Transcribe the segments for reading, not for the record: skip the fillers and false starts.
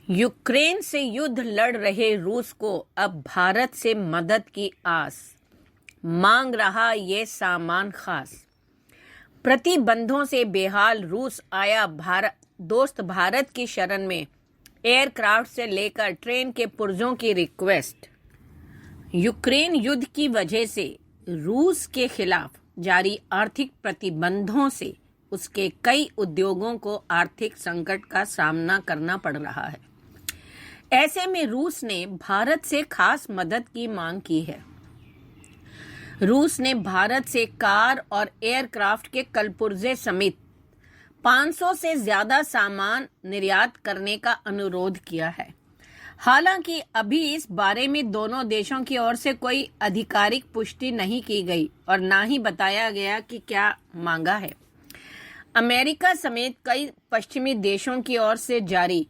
Ukraine से युद्ध लड़ रहे रूस को अब भारत से मदद की आस, मांग रहा ये सामान खास। प्रतिबंधों से बेहाल रूस आया दोस्त भारत की शरण में, एयरक्राफ्ट से लेकर ट्रेन के पुर्जों की रिक्वेस्ट। यूक्रेन युद्ध की वजह से रूस के खिलाफ जारी आर्थिक प्रतिबंधों से उसके कई उद्योगों को आर्थिक संकट का सामना करना पड़ रहा है। ऐसे में रूस ने भारत से खास मदद की मांग की है। रूस ने भारत से कार और एयरक्राफ्ट के कलपुर्जे समेत 500 से ज्यादा सामान निर्यात करने का अनुरोध किया है। हालांकि अभी इस बारे में दोनों देशों की ओर से कोई आधिकारिक पुष्टि नहीं की गई और ना ही बताया गया कि क्या मांगा है। अमेरिका समेत कई पश्चिमी देशों की ओर से जारी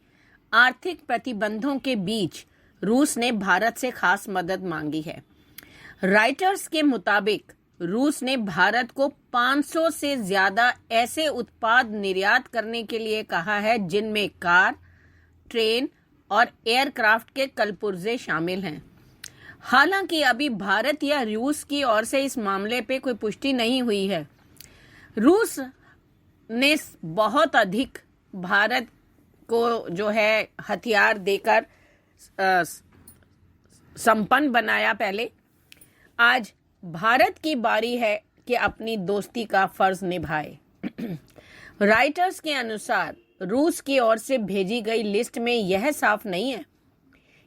आर्थिक प्रतिबंधों के बीच रूस ने भारत से खास मदद मांगी है। राइटर्स के मुताबिक रूस ने भारत को 500 से ज्यादा ऐसे उत्पाद निर्यात करने के लिए कहा है जिनमें कार, ट्रेन और एयरक्राफ्ट के कलपुर्जे शामिल हैं। हालांकि अभी भारत या रूस की ओर से इस मामले पे कोई पुष्टि नहीं हुई है। रूस ने बहुत अधिक भारत को जो है हथियार देकर संपन्न बनाया पहले। आज भारत की बारी है कि अपनी दोस्ती का फर्ज निभाए। राइटर्स के अनुसार रूस की ओर से भेजी गई लिस्ट में यह साफ नहीं है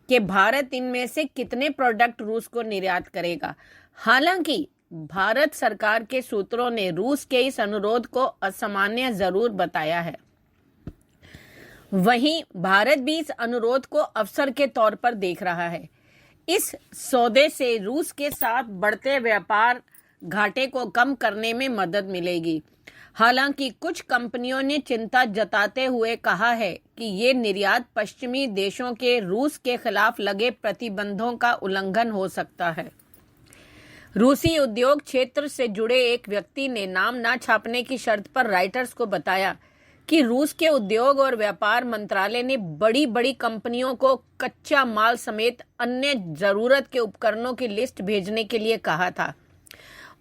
कि भारत इनमें से कितने प्रोडक्ट रूस को निर्यात करेगा। हालांकि भारत सरकार के सूत्रों ने रूस के इस अनुरोध को असामान्य जरूर बताया है। वहीं भारत भी इस अनुरोध को अवसर के तौर पर देख रहा है। इस सौदे से रूस के साथ बढ़ते व्यापार घाटे को कम करने में मदद मिलेगी। हालांकि कुछ कंपनियों ने चिंता जताते हुए कहा है कि ये निर्यात पश्चिमी देशों के रूस के खिलाफ लगे प्रतिबंधों का उल्लंघन हो सकता है। रूसी उद्योग क्षेत्र से जुड़े एक व्यक्ति ने नाम ना छापने की शर्त पर राइटर्स को बताया कि रूस के उद्योग और व्यापार मंत्रालय ने बड़ी बड़ी कंपनियों को कच्चा माल समेत अन्य जरूरत के उपकरणों की लिस्ट भेजने के लिए कहा था।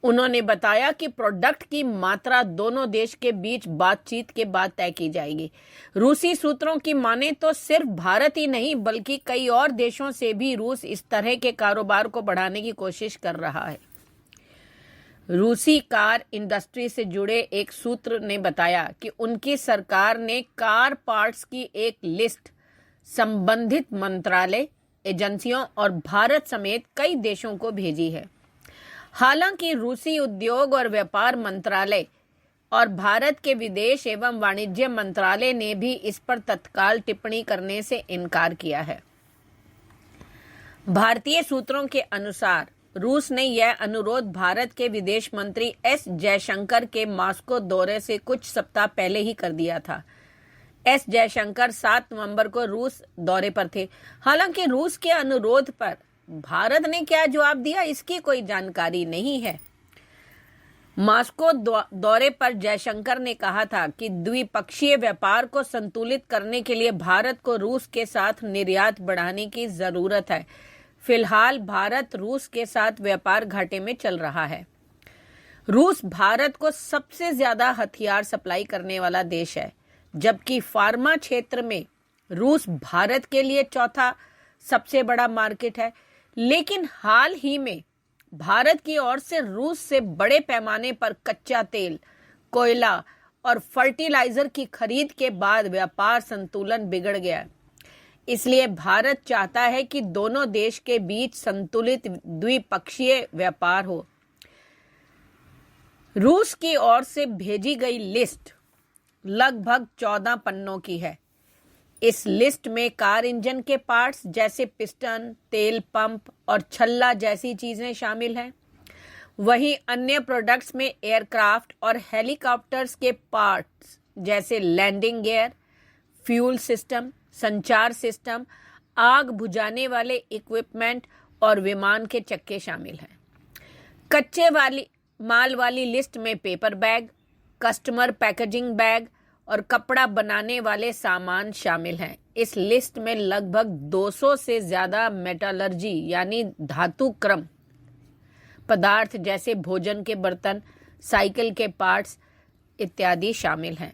उन्होंने बताया कि प्रोडक्ट की मात्रा दोनों देश के बीच बातचीत के बाद तय की जाएगी। रूसी सूत्रों की माने तो सिर्फ भारत ही नहीं बल्कि कई और देशों से भी रूस इस तरह के कारोबार को बढ़ाने की कोशिश कर रहा है। रूसी कार इंडस्ट्री से जुड़े एक सूत्र ने बताया कि उनकी सरकार ने कार पार्ट्स की एक लिस्ट संबंधित मंत्रालय, एजेंसियों और भारत समेत कई देशों को भेजी है। हालांकि रूसी उद्योग और व्यापार मंत्रालय और भारत के विदेश एवं वाणिज्य मंत्रालय ने भी इस पर तत्काल टिप्पणी करने से इनकार किया है। भारतीय सूत्रों के अनुसार रूस ने यह अनुरोध भारत के विदेश मंत्री एस जयशंकर के मॉस्को दौरे से कुछ सप्ताह पहले ही कर दिया था। एस जयशंकर 7 नवंबर को रूस दौरे पर थे। हालांकि रूस के अनुरोध पर भारत ने क्या जवाब दिया इसकी कोई जानकारी नहीं है। मॉस्को दौरे पर जयशंकर ने कहा था कि द्विपक्षीय व्यापार को संतुलित करने के लिए भारत को रूस के साथ निर्यात बढ़ाने की जरूरत है। फिलहाल भारत रूस के साथ व्यापार घाटे में चल रहा है। रूस भारत को सबसे ज्यादा हथियार सप्लाई करने वाला देश है, जबकि फार्मा क्षेत्र में रूस भारत के लिए चौथा सबसे बड़ा मार्केट है। लेकिन हाल ही में भारत की ओर से रूस से बड़े पैमाने पर कच्चा तेल, कोयला और फर्टिलाइजर की खरीद के बाद व्यापार संतुलन बिगड़ गया। इसलिए भारत चाहता है कि दोनों देश के बीच संतुलित द्विपक्षीय व्यापार हो। रूस की ओर से भेजी गई लिस्ट लगभग 14 पन्नों की है। इस लिस्ट में कार इंजन के पार्ट्स जैसे पिस्टन, तेल पंप और छल्ला जैसी चीजें शामिल हैं। वहीं अन्य प्रोडक्ट्स में एयरक्राफ्ट और हेलीकॉप्टर्स के पार्ट्स जैसे लैंडिंग गियर, फ्यूल सिस्टम, संचार सिस्टम, आग बुझाने वाले इक्विपमेंट और विमान के चक्के शामिल हैं। कच्चे माल वाली लिस्ट में paper bag, customer packaging bag और कपड़ा बनाने वाले सामान शामिल हैं। इस लिस्ट में लगभग 200 से ज्यादा मेटालर्जी यानी धातु क्रम पदार्थ जैसे भोजन के बर्तन, साइकिल के पार्ट्स इत्यादि शामिल हैं।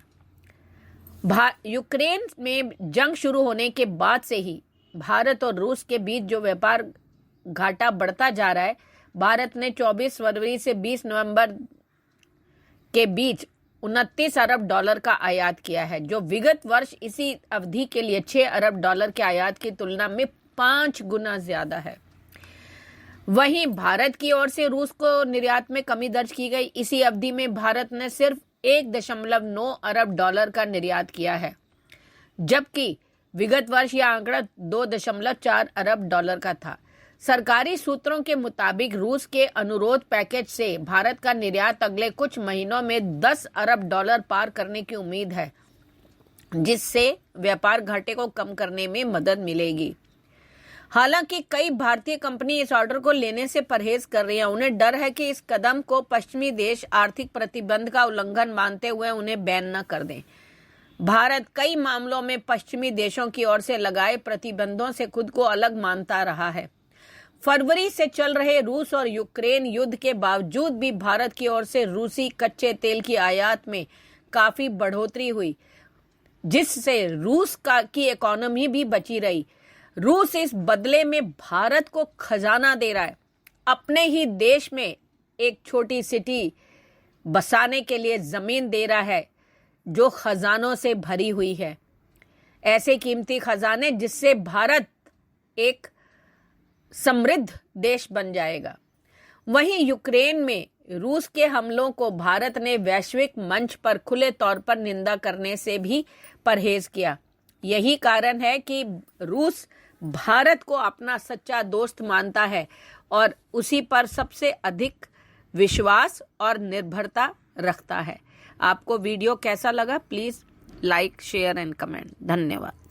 यूक्रेन में जंग शुरू होने के बाद से ही भारत और रूस के बीच जो व्यापार घाटा बढ़ता जा रहा है। भारत ने 24 फरवरी से 20 नवंबर के बीच 29 अरब डॉलर का आयात किया है, जो विगत वर्ष इसी अवधि के लिए 6 अरब डॉलर के आयात की तुलना में 5 गुना ज्यादा है। वहीं भारत की ओर से रूस को निर्यात में कमी दर्ज की गई। इसी अवधि में भारत ने सिर्फ 1.9 अरब डॉलर का निर्यात किया है, जबकि विगत वर्ष यह आंकड़ा 2.4 अरब डॉलर का था। सरकारी सूत्रों के मुताबिक रूस के अनुरोध पैकेज से भारत का निर्यात अगले कुछ महीनों में 10 अरब डॉलर पार करने की उम्मीद है, जिससे व्यापार घाटे को कम करने में मदद मिलेगी। हालांकि कई भारतीय कंपनी इस ऑर्डर को लेने से परहेज कर रही हैं। उन्हें डर है कि इस कदम को पश्चिमी देश आर्थिक प्रतिबंध का उल्लंघन मानते हुए उन्हें बैन न कर दें। भारत कई मामलों में पश्चिमी देशों की ओर से लगाए प्रतिबंधों से खुद को अलग मानता रहा है। फरवरी से चल रहे रूस और यूक्रेन युद्ध के बावजूद भी भारत की ओर से रूसी कच्चे तेल की आयात में काफी बढ़ोतरी हुई, जिससे रूस की इकोनॉमी भी बची रही। रूस इस बदले में भारत को खजाना दे रहा है। अपने ही देश में एक छोटी सिटी बसाने के लिए जमीन दे रहा है जो खजानों से भरी हुई है। ऐसे कीमती खजाने जिससे भारत एक समृद्ध देश बन जाएगा। वहीं यूक्रेन में रूस के हमलों को भारत ने वैश्विक मंच पर खुले तौर पर निंदा करने से भी परहेज किया। यही कारण है कि रूस भारत को अपना सच्चा दोस्त मानता है और उसी पर सबसे अधिक विश्वास और निर्भरता रखता है। आपको वीडियो कैसा लगा? Please like, share and comment. धन्यवाद।